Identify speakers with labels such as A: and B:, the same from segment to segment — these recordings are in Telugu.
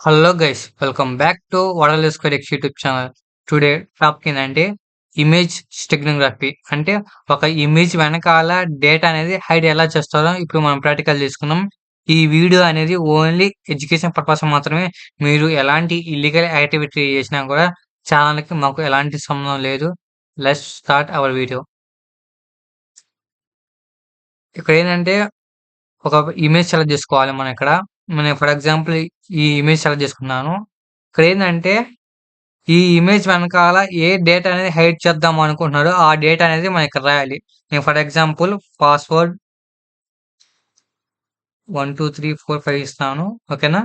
A: Hello guys, welcome back to world square X YouTube channel. Today topic ఏంటంటే ఇమేజ్ స్టెగ్నోగ్రఫీ. అంటే ఒక ఇమేజ్ వెనకాల డేటా అనేది హైడ్ ఎలా చేస్తారో ఇప్పుడు మనం ప్రాక్టికల్ చేసుకుందాం. ఈ వీడియో అనేది ఓన్లీ ఎడ్యుకేషన్ పర్పస్ మాత్రమే. మీరు ఎలాంటి ఇల్లీగల్ యాక్టివిటీ చేసినా కూడా ఛానల్కి మాకు ఎలాంటి సంబంధం లేదు. Let's start our video. ఇక్కడ ఏంటంటే ఒక ఇమేజ్ సెలెక్ట్ చేసుకోవాలి మనం ఇక్కడ. నేను ఫర్ ఎగ్జాంపుల్ ఈ ఇమేజ్ సెలెక్ట్ చేసుకున్నాను. ఇక్కడ ఏంటంటే ఈ ఇమేజ్ వెనకాల ఏ డేటా అనేది హైడ్ చేద్దాం అనుకుంటున్నారో ఆ డేటా అనేది మనం ఇక్కడ రాయాలి. నేను ఫర్ ఎగ్జాంపుల్ పాస్వర్డ్ 1 2 3 4 5 ఇస్తాను. ఓకేనా?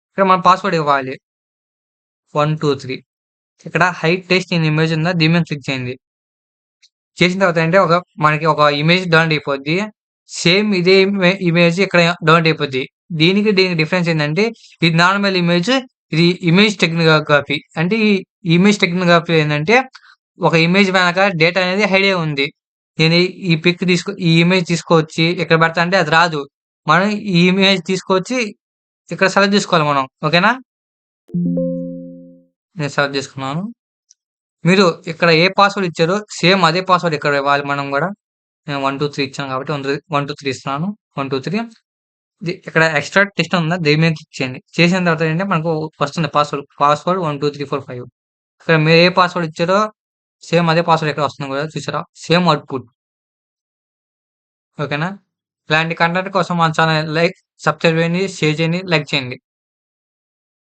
A: ఇక్కడ మనం పాస్వర్డ్ ఇవ్వాలి 1 2 3. ఇక్కడ హైడ్ టెక్స్ట్ ఇన్ ఇమేజ్ ఉందా, దీని మీద క్లిక్ చేయండి. చేసిన తర్వాత అంటే మనకి ఒక ఇమేజ్ డౌన్లోడ్ అయిపోద్ది. సేమ్ ఇదే ఇమేజ్ ఇక్కడ డౌన్లోడ్ అయిపోద్ది. దీనికి డిఫరెన్స్ ఏంటంటే ఇది నార్మల్ ఇమేజ్, ఇది ఇమేజ్ టెక్నోగ్రఫీ. అంటే ఈ ఇమేజ్ టెక్నోగ్రఫీ ఏంటంటే ఒక ఇమేజ్ వెనక డేటా అనేది హైడ్ అయి ఉంది. నేను ఈ ఇమేజ్ తీసుకొచ్చి ఇక్కడ పెడతా అంటే అది రాదు. మనం ఈ ఇమేజ్ తీసుకొచ్చి ఇక్కడ సెలెక్ట్ చేసుకోవాలి మనం. ఓకేనా? నేను సెలెక్ట్ చేసుకున్నాను. మీరు ఇక్కడ ఏ పాస్వర్డ్ ఇచ్చారో సేమ్ అదే పాస్వర్డ్ ఇక్కడ ఇవ్వాలి మనం కూడా. నేను 1 2 3 ఇచ్చాను కాబట్టి 1 2 3 ఇస్తున్నాను. 1 2 3 ఇక్కడ ఎక్స్ట్రా టెక్స్ట్ ఉందా, దీని మీద క్లిక్ చేయండి. చేసిన తర్వాత ఏంటంటే మనకు వస్తుంది పాస్వర్డ్ 1 2 3 4 5. ఇక్కడ మీరు ఏ పాస్వర్డ్ ఇచ్చారో సేమ్ అదే పాస్వర్డ్ ఇక్కడ వస్తుంది కూడా, చూసారా? Same output. ఓకేనా? ఇలాంటి కంటెంట్ కోసం మన ఛానల్ సబ్స్క్రైబ్ చేయండి, షేర్ చేయండి, లైక్ చేయండి.